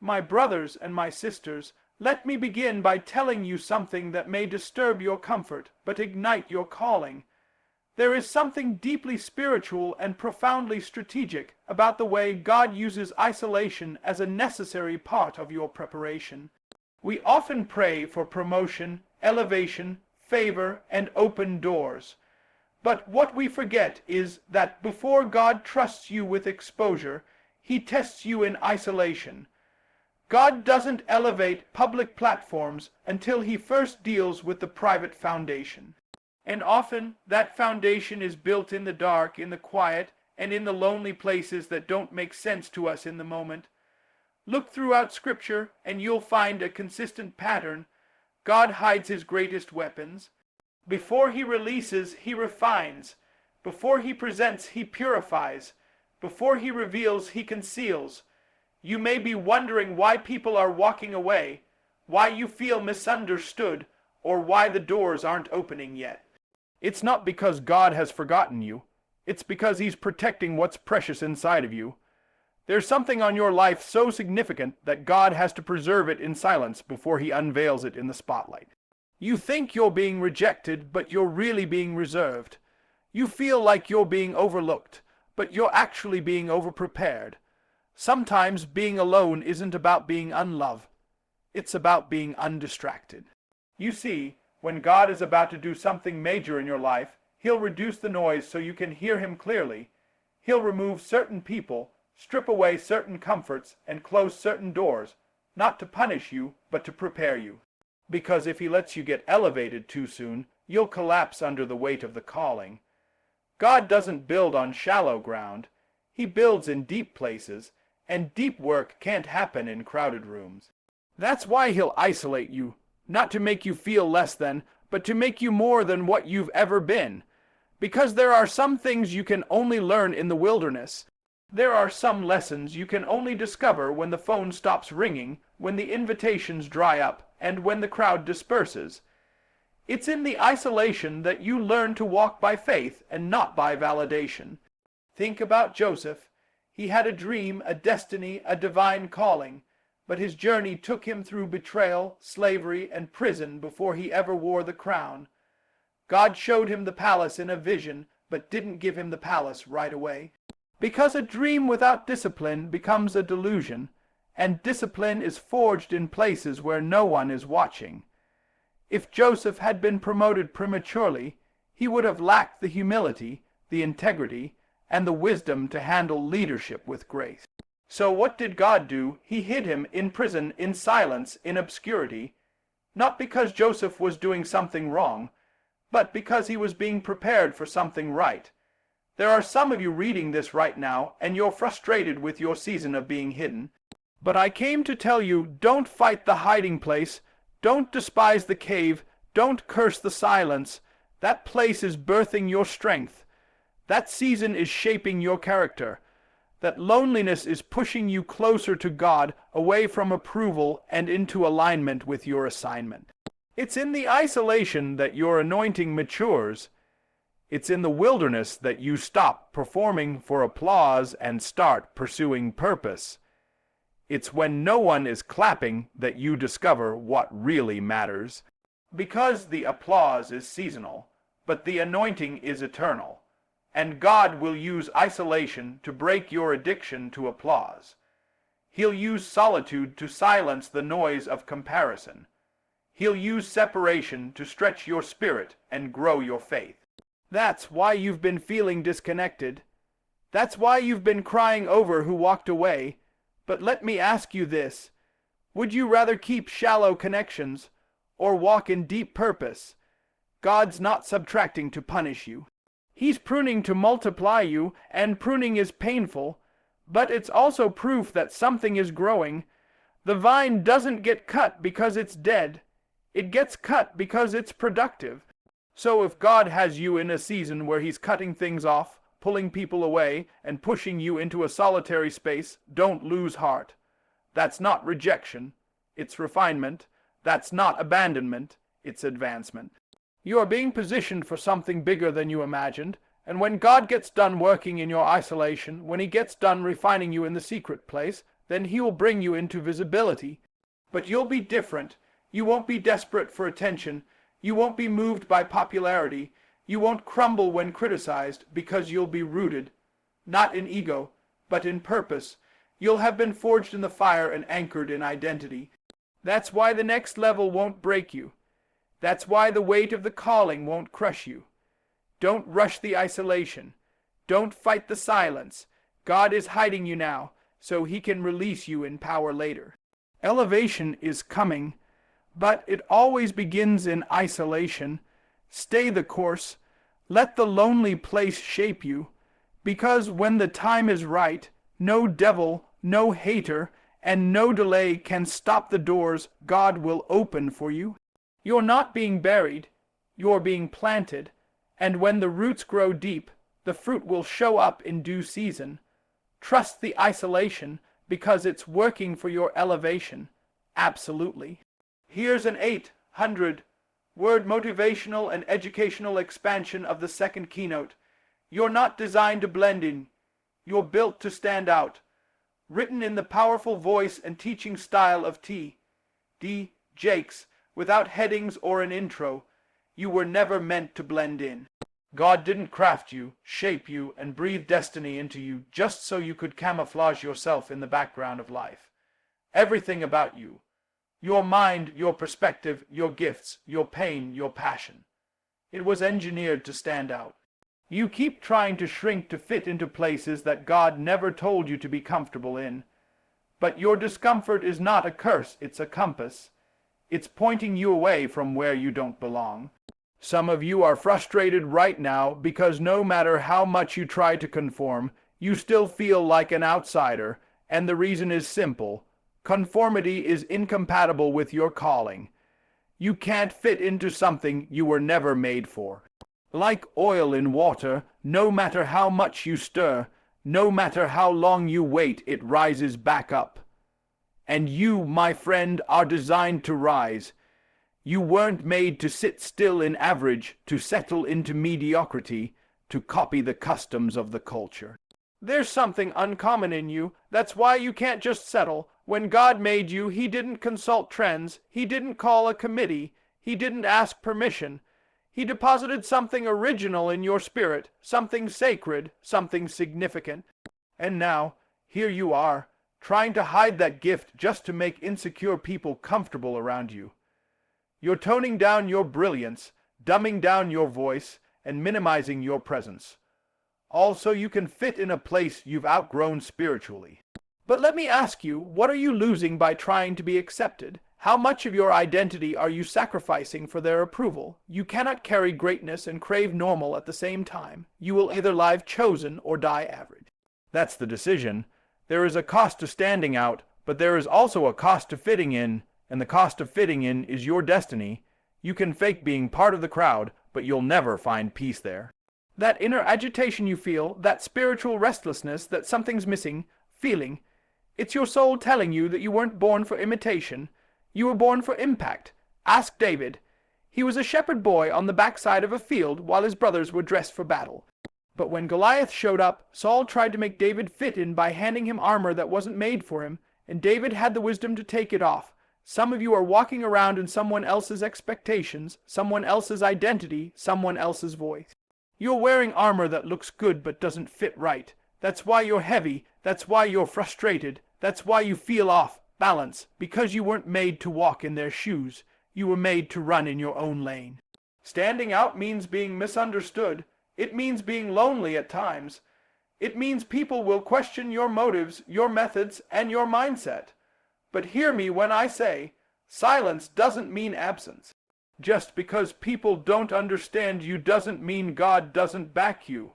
My brothers and my sisters, let me begin by telling you something that may disturb your comfort, but ignite your calling. There is something deeply spiritual and profoundly strategic about the way God uses isolation as a necessary part of your preparation. We often pray for promotion, elevation, favor, and open doors. But what we forget is that before God trusts you with exposure, He tests you in isolation. God doesn't elevate public platforms until He first deals with the private foundation. And often that foundation is built in the dark, in the quiet, and in the lonely places that don't make sense to us in the moment. Look throughout Scripture and you'll find a consistent pattern. God hides His greatest weapons. Before He releases, He refines. Before He presents, He purifies. Before He reveals, He conceals. You may be wondering why people are walking away, why you feel misunderstood, or why the doors aren't opening yet. It's not because God has forgotten you. It's because He's protecting what's precious inside of you. There's something on your life so significant that God has to preserve it in silence before He unveils it in the spotlight. You think you're being rejected, but you're really being reserved. You feel like you're being overlooked, but you're actually being overprepared. Sometimes being alone isn't about being unloved. It's about being undistracted. You see, when God is about to do something major in your life, He'll reduce the noise so you can hear Him clearly. He'll remove certain people, strip away certain comforts, and close certain doors, not to punish you, but to prepare you. Because if He lets you get elevated too soon, you'll collapse under the weight of the calling. God doesn't build on shallow ground. He builds in deep places, and deep work can't happen in crowded rooms. That's why He'll isolate you. Not to make you feel less than, but to make you more than what you've ever been. Because there are some things you can only learn in the wilderness. There are some lessons you can only discover when the phone stops ringing, when the invitations dry up, and when the crowd disperses. It's in the isolation that you learn to walk by faith and not by validation. Think about Joseph. He had a dream, a destiny, a divine calling. But his journey took him through betrayal, slavery, and prison before he ever wore the crown. God showed him the palace in a vision, but didn't give him the palace right away. Because a dream without discipline becomes a delusion, and discipline is forged in places where no one is watching. If Joseph had been promoted prematurely, he would have lacked the humility, the integrity, and the wisdom to handle leadership with grace. So what did God do? He hid him in prison, in silence, in obscurity, not because Joseph was doing something wrong, but because he was being prepared for something right. There are some of you reading this right now, and you're frustrated with your season of being hidden. But I came to tell you, don't fight the hiding place, don't despise the cave, don't curse the silence. That place is birthing your strength. That season is shaping your character. That loneliness is pushing you closer to God, away from approval and into alignment with your assignment. It's in the isolation that your anointing matures. It's in the wilderness that you stop performing for applause and start pursuing purpose. It's when no one is clapping that you discover what really matters. Because the applause is seasonal, but the anointing is eternal. And God will use isolation to break your addiction to applause. He'll use solitude to silence the noise of comparison. He'll use separation to stretch your spirit and grow your faith. That's why you've been feeling disconnected. That's why you've been crying over who walked away. But let me ask you this. Would you rather keep shallow connections or walk in deep purpose? God's not subtracting to punish you. He's pruning to multiply you, and pruning is painful, but it's also proof that something is growing. The vine doesn't get cut because it's dead. It gets cut because it's productive. So if God has you in a season where He's cutting things off, pulling people away, and pushing you into a solitary space, don't lose heart. That's not rejection. It's refinement. That's not abandonment. It's advancement. You are being positioned for something bigger than you imagined, and when God gets done working in your isolation, when He gets done refining you in the secret place, then he will bring you into visibility. But you'll be different. You won't be desperate for attention. You won't be moved by popularity. You won't crumble when criticized, because you'll be rooted, not in ego, but in purpose. You'll have been forged in the fire and anchored in identity. That's why the next level won't break you. That's why the weight of the calling won't crush you. Don't rush the isolation. Don't fight the silence. God is hiding you now, so he can release you in power later. Elevation is coming, but it always begins in isolation. Stay the course. Let the lonely place shape you, because when the time is right, no devil, no hater, and no delay can stop the doors God will open for you. You're not being buried, you're being planted, and when the roots grow deep, the fruit will show up in due season. Trust the isolation, because it's working for your elevation. Absolutely. Here's an 800-word motivational and educational expansion of the second keynote. You're not designed to blend in. You're built to stand out. Written in the powerful voice and teaching style of T.D. Jakes, without headings or an intro. You were never meant to blend in. God didn't craft you, shape you, and breathe destiny into you just so you could camouflage yourself in the background of life. Everything about you, your mind, your perspective, your gifts, your pain, your passion, it was engineered to stand out. You keep trying to shrink to fit into places that God never told you to be comfortable in. But your discomfort is not a curse, it's a compass. It's pointing you away from where you don't belong. Some of you are frustrated right now because no matter how much you try to conform, you still feel like an outsider, and the reason is simple. Conformity is incompatible with your calling. You can't fit into something you were never made for. Like oil in water, no matter how much you stir, no matter how long you wait, it rises back up. And you, my friend, are designed to rise. You weren't made to sit still in average, to settle into mediocrity, to copy the customs of the culture. There's something uncommon in you. That's why you can't just settle. When God made you, he didn't consult trends. He didn't call a committee. He didn't ask permission. He deposited something original in your spirit, something sacred, something significant. And now, here you are, trying to hide that gift just to make insecure people comfortable around you. You're toning down your brilliance, dumbing down your voice, and minimizing your presence. All so you can fit in a place you've outgrown spiritually. But let me ask you, what are you losing by trying to be accepted? How much of your identity are you sacrificing for their approval? You cannot carry greatness and crave normal at the same time. You will either live chosen or die average. That's the decision. There is a cost to standing out, but there is also a cost to fitting in, and the cost of fitting in is your destiny. You can fake being part of the crowd, but you'll never find peace there. That inner agitation you feel, that spiritual restlessness that something's missing, feeling, it's your soul telling you that you weren't born for imitation. You were born for impact. Ask David. He was a shepherd boy on the backside of a field while his brothers were dressed for battle. But when Goliath showed up, Saul tried to make David fit in by handing him armor that wasn't made for him, and David had the wisdom to take it off. Some of you are walking around in someone else's expectations, someone else's identity, someone else's voice. You're wearing armor that looks good but doesn't fit right. That's why you're heavy. That's why you're frustrated. That's why you feel off balance, because you weren't made to walk in their shoes. You were made to run in your own lane. Standing out means being misunderstood. It means being lonely at times. It means people will question your motives, your methods, and your mindset. But hear me when I say, silence doesn't mean absence. Just because people don't understand you doesn't mean God doesn't back you.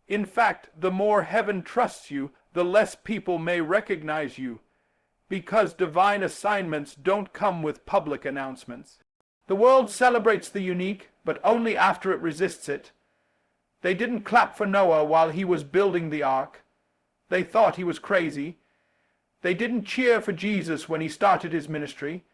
In fact, the more heaven trusts you, the less people may recognize you. Because divine assignments don't come with public announcements. The world celebrates the unique, but only after it resists it. They didn't clap for Noah while he was building the ark. They thought he was crazy. They didn't cheer for Jesus when he started his ministry.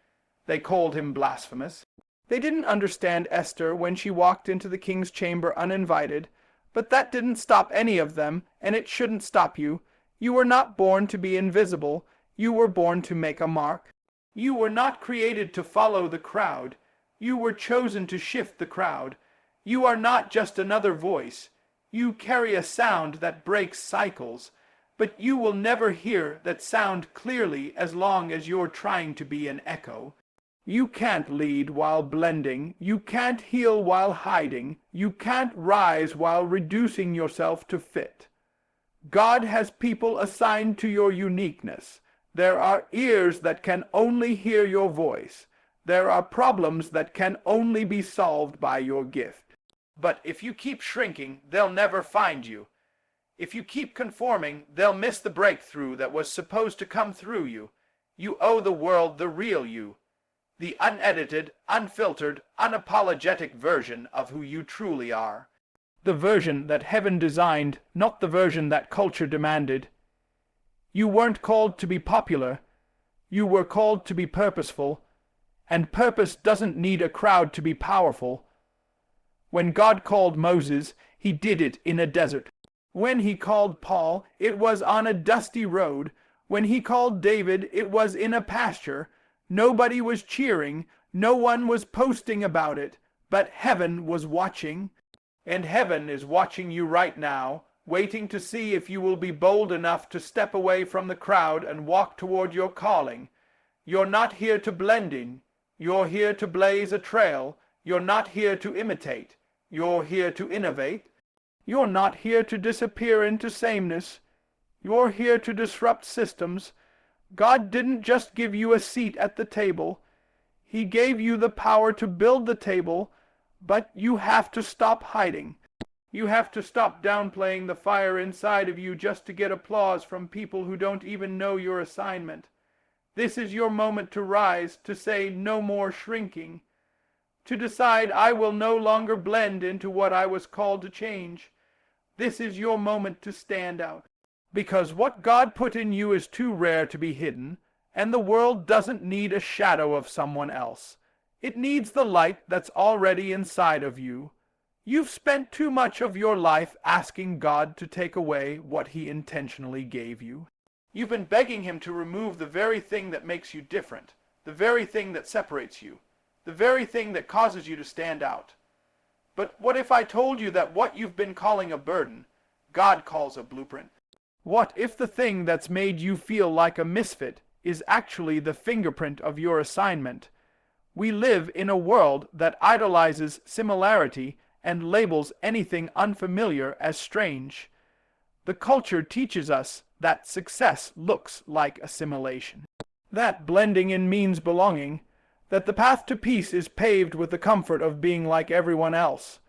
They called him blasphemous. They didn't understand Esther when she walked into the king's chamber uninvited, but that didn't stop any of them, and it shouldn't stop you. You were not born to be invisible. You were born to make a mark. You were not created to follow the crowd. You were chosen to shift the crowd. You are not just another voice. You carry a sound that breaks cycles, but you will never hear that sound clearly as long as you're trying to be an echo. You can't lead while blending. You can't heal while hiding. You can't rise while reducing yourself to fit. God has people assigned to your uniqueness. There are ears that can only hear your voice. There are problems that can only be solved by your gift. But if you keep shrinking, they'll never find you. If you keep conforming, they'll miss the breakthrough that was supposed to come through you. You owe the world the real you, the unedited, unfiltered, unapologetic version of who you truly are. The version that heaven designed, not the version that culture demanded. You weren't called to be popular. You were called to be purposeful. And purpose doesn't need a crowd to be powerful. When God called Moses, he did it in a desert. When he called Paul, it was on a dusty road. When he called David, it was in a pasture. Nobody was cheering. No one was posting about it. But heaven was watching. And heaven is watching you right now, waiting to see if you will be bold enough to step away from the crowd and walk toward your calling. You're not here to blend in. You're here to blaze a trail. You're not here to imitate. You're here to innovate. You're not here to disappear into sameness. You're here to disrupt systems. God didn't just give you a seat at the table. He gave you the power to build the table, but you have to stop hiding. You have to stop downplaying the fire inside of you just to get applause from people who don't even know your assignment. This is your moment to rise, to say no more shrinking, to decide I will no longer blend into what I was called to change. This is your moment to stand out, because what God put in you is too rare to be hidden, and the world doesn't need a shadow of someone else. It needs the light that's already inside of you. You've spent too much of your life asking God to take away what he intentionally gave you. You've been begging him to remove the very thing that makes you different, the very thing that separates you, the very thing that causes you to stand out. But what if I told you that what you've been calling a burden, God calls a blueprint? What if the thing that's made you feel like a misfit is actually the fingerprint of your assignment? We live in a world that idolizes similarity and labels anything unfamiliar as strange. The culture teaches us that success looks like assimilation, that blending in means belonging, that the path to peace is paved with the comfort of being like everyone else.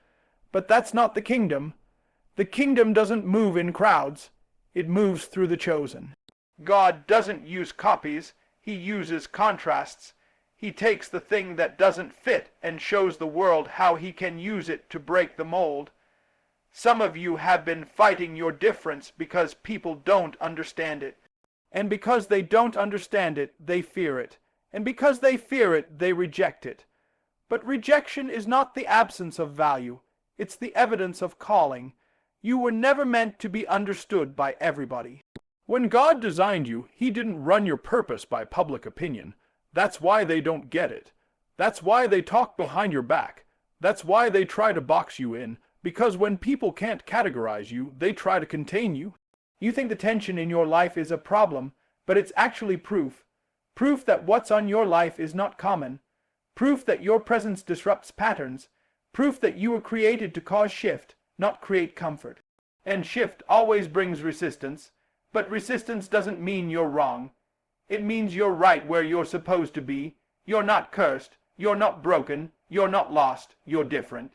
But that's not the kingdom. The kingdom doesn't move in crowds. It moves through the chosen. God doesn't use copies. He uses contrasts. He takes the thing that doesn't fit and shows the world how he can use it to break the mold. Some of you have been fighting your difference because people don't understand it. And because they don't understand it, they fear it. And because they fear it, they reject it. But rejection is not the absence of value. It's the evidence of calling. You were never meant to be understood by everybody. When God designed you, he didn't run your purpose by public opinion. That's why they don't get it. That's why they talk behind your back. That's why they try to box you in. Because when people can't categorize you, they try to contain you. You think the tension in your life is a problem, but it's actually proof. Proof that what's on your life is not common. Proof that your presence disrupts patterns. Proof that you were created to cause shift, not create comfort. And shift always brings resistance, but resistance doesn't mean you're wrong. It means you're right where you're supposed to be. You're not cursed. You're not broken. You're not lost. You're different.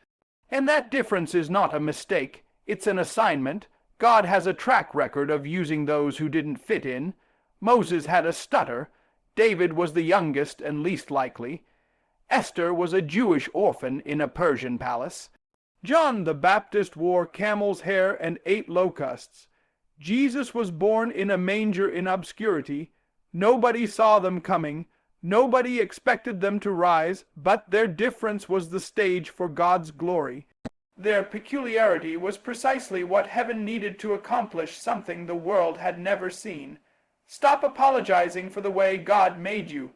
And that difference is not a mistake. It's an assignment. God has a track record of using those who didn't fit in. Moses had a stutter. David was the youngest and least likely. Esther was a Jewish orphan in a Persian palace. John the Baptist wore camel's hair and ate locusts. Jesus was born in a manger in obscurity. Nobody saw them coming. Nobody expected them to rise, but their difference was the stage for God's glory. Their peculiarity was precisely what heaven needed to accomplish something the world had never seen. Stop apologizing for the way God made you.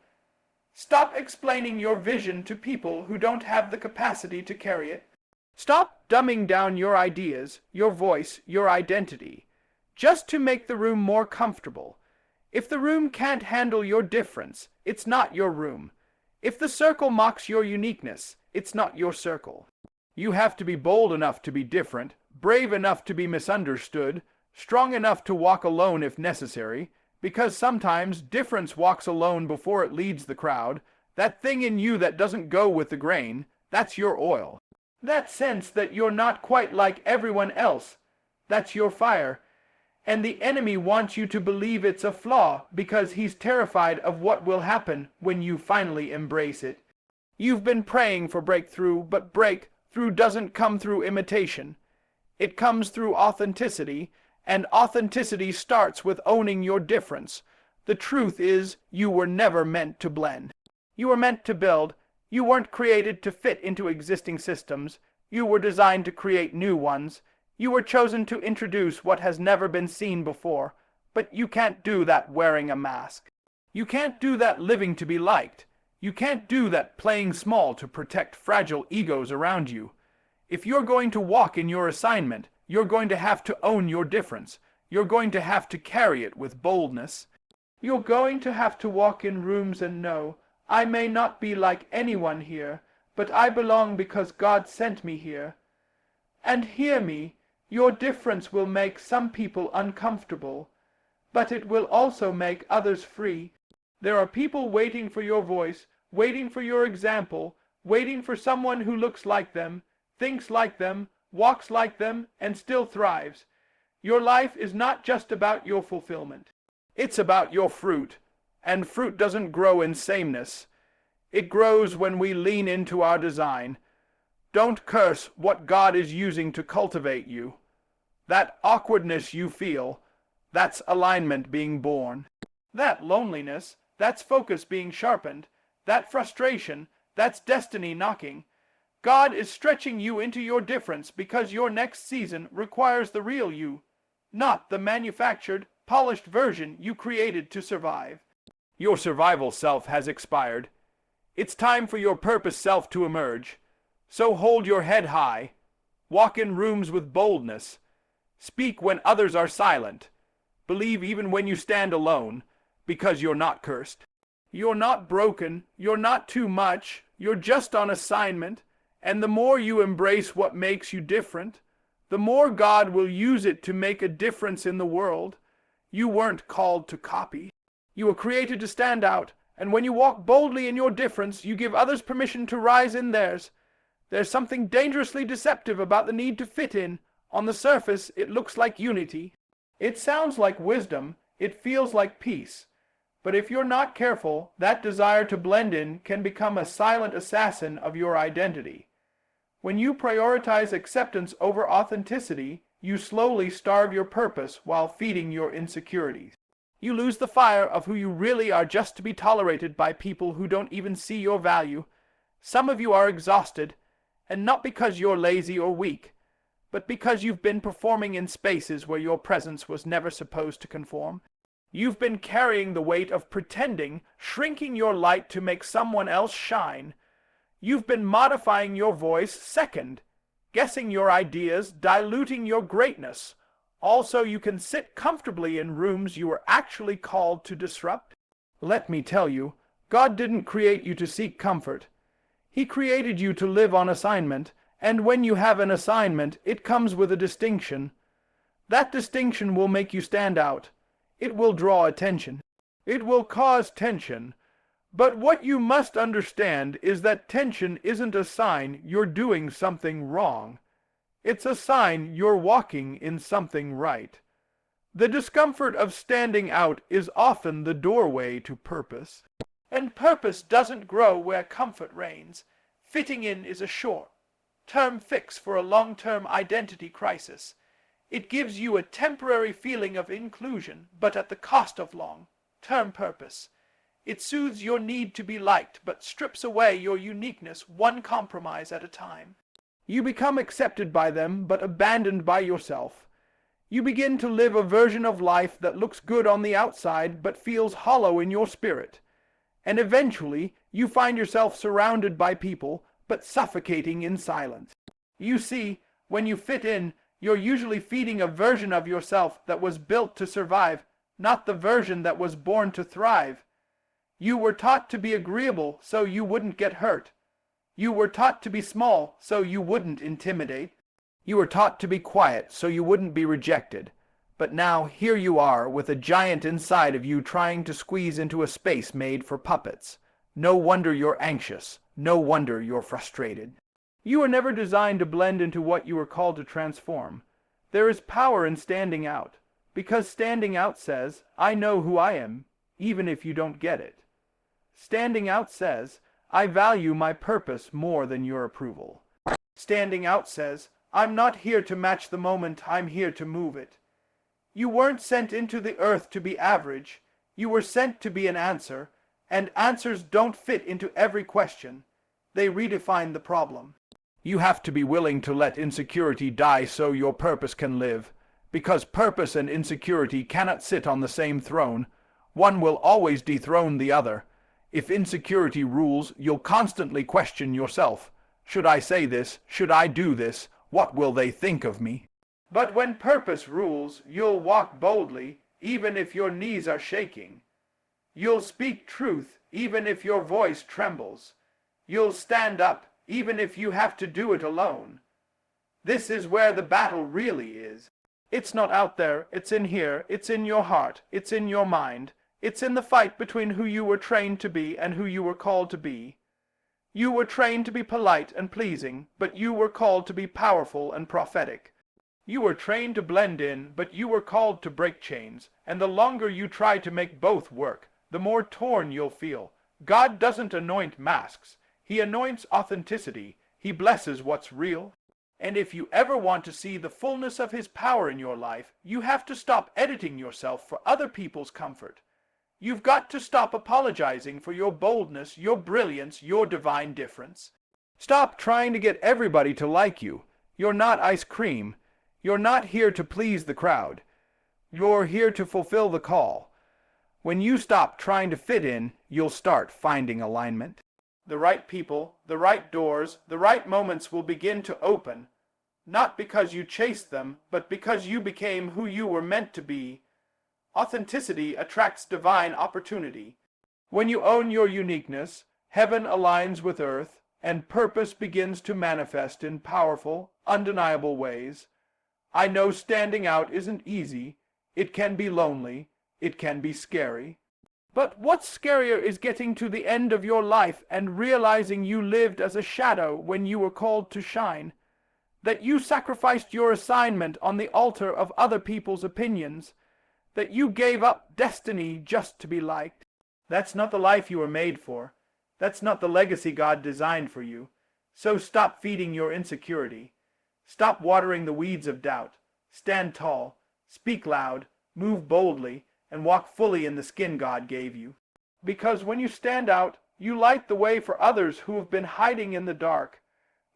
Stop explaining your vision to people who don't have the capacity to carry it. Stop dumbing down your ideas, your voice, your identity, just to make the room more comfortable. If the room can't handle your difference, it's not your room. If the circle mocks your uniqueness, it's not your circle. You have to be bold enough to be different, brave enough to be misunderstood, strong enough to walk alone if necessary, because sometimes difference walks alone before it leads the crowd. That thing in you that doesn't go with the grain, that's your oil. That sense that you're not quite like everyone else, that's your fire. And the enemy wants you to believe it's a flaw because he's terrified of what will happen when you finally embrace it. You've been praying for breakthrough, but breakthrough doesn't come through imitation. It comes through authenticity, and authenticity starts with owning your difference. The truth is, you were never meant to blend. You were meant to build. You weren't created to fit into existing systems. You were designed to create new ones. You were chosen to introduce what has never been seen before, but you can't do that wearing a mask. You can't do that living to be liked. You can't do that playing small to protect fragile egos around you. If you're going to walk in your assignment, you're going to have to own your difference. You're going to have to carry it with boldness. You're going to have to walk in rooms and know, I may not be like anyone here, but I belong because God sent me here. And hear me, your difference will make some people uncomfortable, but it will also make others free. There are people waiting for your voice, waiting for your example, waiting for someone who looks like them, thinks like them, walks like them, and still thrives. Your life is not just about your fulfillment. It's about your fruit, and fruit doesn't grow in sameness. It grows when we lean into our design. Don't curse what God is using to cultivate you. That awkwardness you feel, that's alignment being born. That loneliness, that's focus being sharpened. That frustration, that's destiny knocking. God is stretching you into your difference because your next season requires the real you, not the manufactured, polished version you created to survive. Your survival self has expired. It's time for your purpose self to emerge. So hold your head high. Walk in rooms with boldness. Speak when others are silent. Believe even when you stand alone, because you're not cursed. You're not broken. You're not too much. You're just on assignment. And the more you embrace what makes you different, the more God will use it to make a difference in the world. You weren't called to copy. You were created to stand out, and when you walk boldly in your difference, you give others permission to rise in theirs. There's something dangerously deceptive about the need to fit in. On the surface, it looks like unity. It sounds like wisdom. It feels like peace. But if you're not careful, that desire to blend in can become a silent assassin of your identity. When you prioritize acceptance over authenticity, you slowly starve your purpose while feeding your insecurities. You lose the fire of who you really are just to be tolerated by people who don't even see your value. Some of you are exhausted, and not because you're lazy or weak, but because you've been performing in spaces where your presence was never supposed to conform. You've been carrying the weight of pretending, shrinking your light to make someone else shine. You've been modifying your voice second, guessing your ideas, diluting your greatness. Also, you can sit comfortably in rooms you were actually called to disrupt. Let me tell you, God didn't create you to seek comfort. He created you to live on assignment, and when you have an assignment, it comes with a distinction. That distinction will make you stand out. It will draw attention. It will cause tension. But what you must understand is that tension isn't a sign you're doing something wrong. It's a sign you're walking in something right. The discomfort of standing out is often the doorway to purpose. And purpose doesn't grow where comfort reigns. Fitting in is a short-term fix for a long-term identity crisis. It gives you a temporary feeling of inclusion, but at the cost of long-term purpose. It soothes your need to be liked, but strips away your uniqueness one compromise at a time. You become accepted by them, but abandoned by yourself. You begin to live a version of life that looks good on the outside but feels hollow in your spirit. And eventually you find yourself surrounded by people but suffocating in silence. You see, when you fit in, you're usually feeding a version of yourself that was built to survive, not the version that was born to thrive. You were taught to be agreeable so you wouldn't get hurt. You were taught to be small so you wouldn't intimidate. You were taught to be quiet so you wouldn't be rejected. But now here you are with a giant inside of you trying to squeeze into a space made for puppets. No wonder you're anxious. No wonder you're frustrated. You were never designed to blend into what you were called to transform. There is power in standing out, because standing out says, I know who I am, even if you don't get it. Standing out says, I value my purpose more than your approval. Standing out says, I'm not here to match the moment, I'm here to move it. You weren't sent into the earth to be average. You were sent to be an answer, and answers don't fit into every question. They redefine the problem. You have to be willing to let insecurity die so your purpose can live, because purpose and insecurity cannot sit on the same throne. One will always dethrone the other. If insecurity rules, you'll constantly question yourself. Should I say this? Should I do this? What will they think of me? But when purpose rules, you'll walk boldly, even if your knees are shaking. You'll speak truth, even if your voice trembles. You'll stand up, even if you have to do it alone. This is where the battle really is. It's not out there, it's in here, it's in your heart, it's in your mind. It's in the fight between who you were trained to be and who you were called to be. You were trained to be polite and pleasing, but you were called to be powerful and prophetic. You were trained to blend in, but you were called to break chains, and the longer you try to make both work, the more torn you'll feel. God doesn't anoint masks. He anoints authenticity. He blesses what's real. And if you ever want to see the fullness of His power in your life, you have to stop editing yourself for other people's comfort. You've got to stop apologizing for your boldness, your brilliance, your divine difference. Stop trying to get everybody to like you. You're not ice cream. You're not here to please the crowd. You're here to fulfill the call. When you stop trying to fit in, you'll start finding alignment. The right people, the right doors, the right moments will begin to open, not because you chased them, but because you became who you were meant to be. Authenticity attracts divine opportunity. When you own your uniqueness, heaven aligns with earth, and purpose begins to manifest in powerful, undeniable ways. I know standing out isn't easy. It can be lonely. It can be scary. But what's scarier is getting to the end of your life and realizing you lived as a shadow when you were called to shine, that you sacrificed your assignment on the altar of other people's opinions, that you gave up destiny just to be liked. That's not the life you were made for. That's not the legacy God designed for you. So stop feeding your insecurity. Stop watering the weeds of doubt. Stand tall, speak loud, move boldly, and walk fully in the skin God gave you. Because when you stand out, you light the way for others who have been hiding in the dark.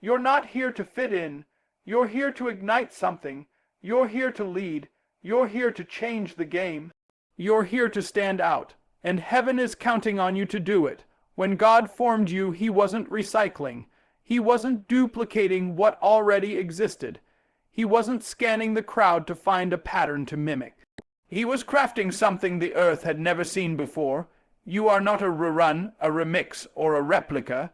You're not here to fit in. You're here to ignite something. You're here to lead. You're here to change the game. You're here to stand out, and heaven is counting on you to do it. When God formed you, He wasn't recycling. He wasn't duplicating what already existed. He wasn't scanning the crowd to find a pattern to mimic. He was crafting something the earth had never seen before. You are not a rerun, a remix, or a replica.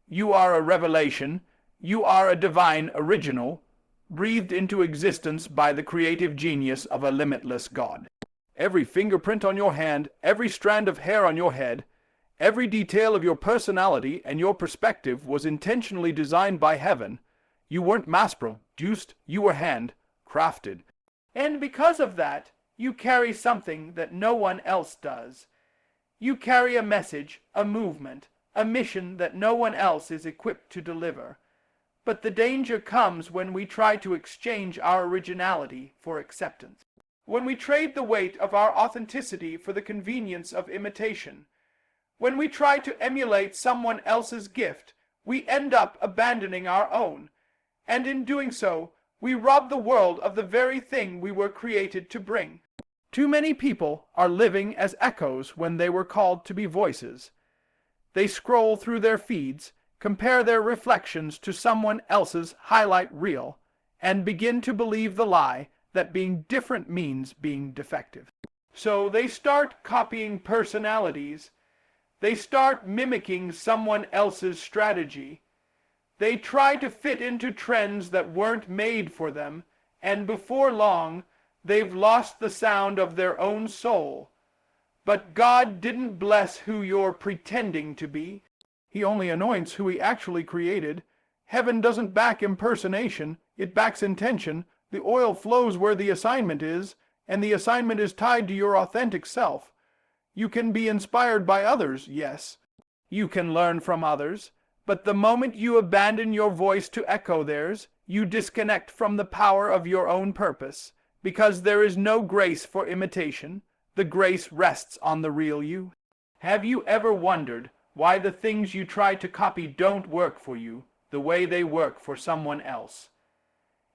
You are a revelation. You are a divine original, breathed into existence by the creative genius of a limitless God. Every fingerprint on your hand, every strand of hair on your head, every detail of your personality and your perspective was intentionally designed by heaven. You weren't mass-produced, you were hand-crafted. And because of that, you carry something that no one else does. You carry a message, a movement, a mission that no one else is equipped to deliver. But the danger comes when we try to exchange our originality for acceptance. When we trade the weight of our authenticity for the convenience of imitation. When we try to emulate someone else's gift, we end up abandoning our own. And in doing so, We rob the world of the very thing we were created to bring. Too many people are living as echoes when they were called to be voices. They scroll through their feeds, compare their reflections to someone else's highlight reel, and begin to believe the lie that being different means being defective. So they start copying personalities. They start mimicking someone else's strategy. They try to fit into trends that weren't made for them, and before long, they've lost the sound of their own soul. But God didn't bless who you're pretending to be. He only anoints who he actually created. Heaven doesn't back impersonation, it backs intention. The oil flows where the assignment is, and the assignment is tied to your authentic self. You can be inspired by others, yes. You can learn from others, but the moment you abandon your voice to echo theirs, you disconnect from the power of your own purpose, because there is no grace for imitation. The grace rests on the real you. Have you ever wondered why the things you try to copy don't work for you the way they work for someone else?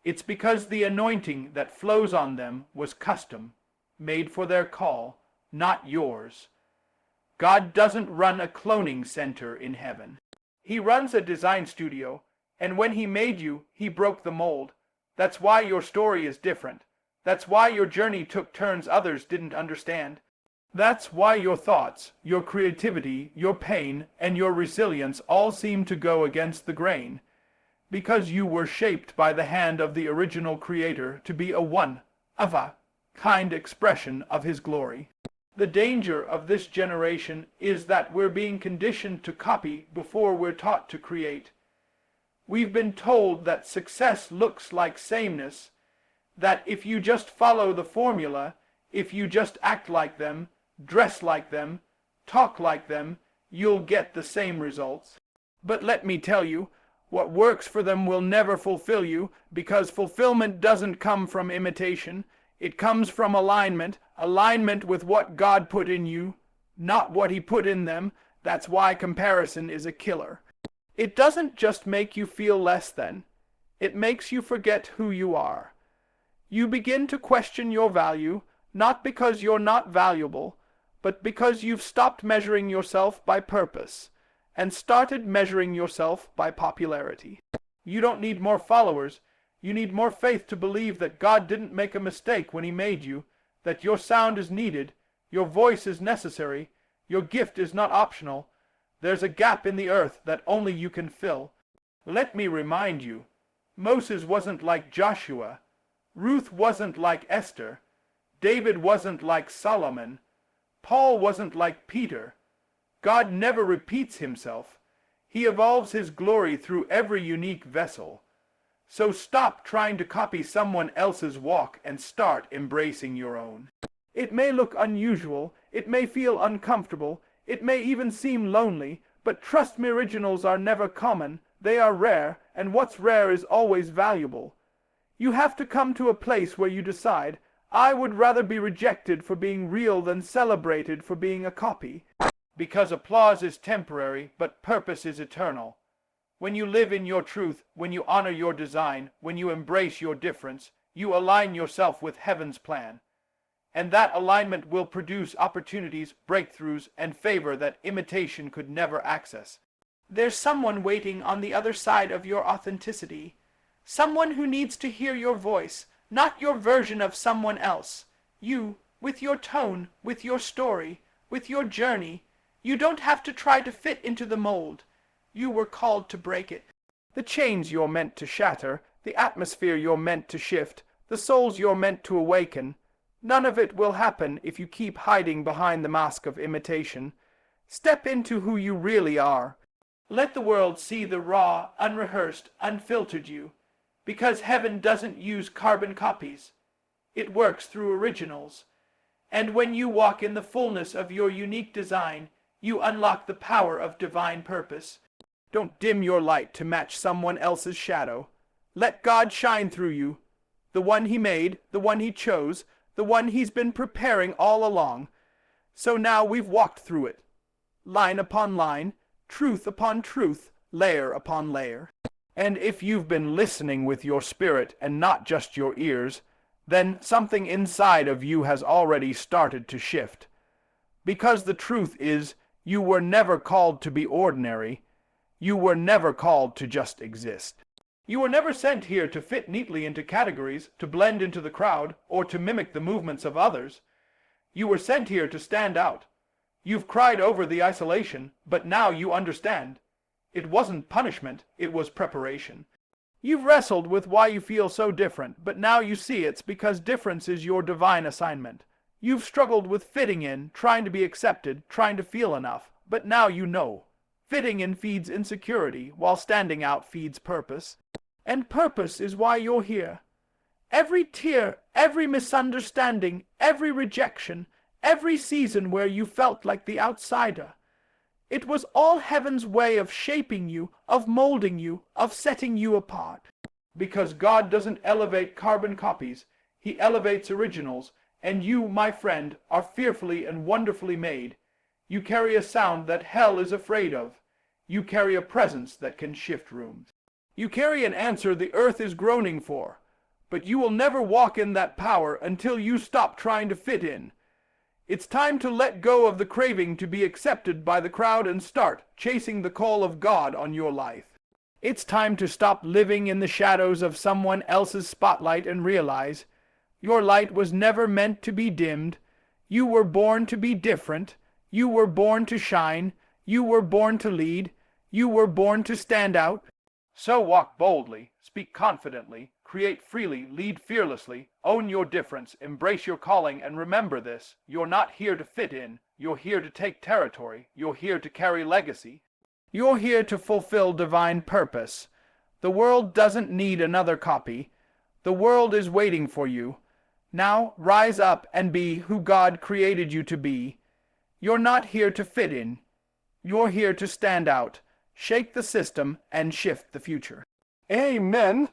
It's because the anointing that flows on them was custom, made for their call, not yours. God doesn't run a cloning center in heaven. He runs a design studio, and when he made you, he broke the mold. That's why your story is different. That's why your journey took turns others didn't understand. That's why your thoughts, your creativity, your pain, and your resilience all seem to go against the grain. Because you were shaped by the hand of the original Creator to be a kind expression of his glory. The danger of this generation is that we're being conditioned to copy before we're taught to create. We've been told that success looks like sameness, that if you just follow the formula, if you just act like them, dress like them, talk like them, you'll get the same results. But let me tell you, what works for them will never fulfill you, because fulfillment doesn't come from imitation. It comes from alignment with what God put in you, not what he put in them. That's why comparison is a killer. It doesn't just make you feel less than. It makes you forget who you are. You begin to question your value, not because you're not valuable, but because you've stopped measuring yourself by purpose and started measuring yourself by popularity. You don't need more followers. You need more faith to believe that God didn't make a mistake when he made you, that your sound is needed, your voice is necessary, your gift is not optional. There's a gap in the earth that only you can fill. Let me remind you, Moses wasn't like Joshua. Ruth wasn't like Esther. David wasn't like Solomon. Paul wasn't like Peter. God never repeats himself. He evolves his glory through every unique vessel. So stop trying to copy someone else's walk and start embracing your own. It may look unusual, it may feel uncomfortable, it may even seem lonely, but trust me, originals are never common, they are rare, and what's rare is always valuable. You have to come to a place where you decide, I would rather be rejected for being real than celebrated for being a copy. Because applause is temporary, but purpose is eternal. When you live in your truth, when you honor your design, when you embrace your difference, you align yourself with heaven's plan. And that alignment will produce opportunities, breakthroughs, and favor that imitation could never access. There's someone waiting on the other side of your authenticity. Someone who needs to hear your voice, not your version of someone else. You, with your tone, with your story, with your journey. You don't have to try to fit into the mold. You were called to break it. The chains you're meant to shatter, the atmosphere you're meant to shift, the souls you're meant to awaken, none of it will happen if you keep hiding behind the mask of imitation. Step into who you really are. Let the world see the raw, unrehearsed, unfiltered you, because heaven doesn't use carbon copies. It works through originals. And when you walk in the fullness of your unique design, you unlock the power of divine purpose. Don't dim your light to match someone else's shadow. Let God shine through you, the one he made, the one he chose, the one he's been preparing all along. So now we've walked through it, line upon line, truth upon truth, layer upon layer. And if you've been listening with your spirit and not just your ears, then something inside of you has already started to shift. Because the truth is, you were never called to be ordinary. You were never called to just exist. You were never sent here to fit neatly into categories, to blend into the crowd, or to mimic the movements of others. You were sent here to stand out. You've cried over the isolation, but now you understand. It wasn't punishment, it was preparation. You've wrestled with why you feel so different, but now you see it's because difference is your divine assignment. You've struggled with fitting in, trying to be accepted, trying to feel enough, but now you know. Fitting in feeds insecurity, while standing out feeds purpose. And purpose is why you're here. Every tear, every misunderstanding, every rejection, every season where you felt like the outsider. It was all heaven's way of shaping you, of molding you, of setting you apart. Because God doesn't elevate carbon copies, He elevates originals, and you, my friend, are fearfully and wonderfully made. You carry a sound that hell is afraid of. You carry a presence that can shift rooms. You carry an answer the earth is groaning for, but you will never walk in that power until you stop trying to fit in. It's time to let go of the craving to be accepted by the crowd and start chasing the call of God on your life. It's time to stop living in the shadows of someone else's spotlight and realize your light was never meant to be dimmed. You were born to be different. You were born to shine. You were born to lead. You were born to stand out. So walk boldly, speak confidently, create freely, lead fearlessly, own your difference, embrace your calling, and remember this: you're not here to fit in, you're here to take territory, you're here to carry legacy. You're here to fulfill divine purpose. The world doesn't need another copy. The world is waiting for you. Now rise up and be who God created you to be. You're not here to fit in. You're here to stand out, shake the system, and shift the future. Amen.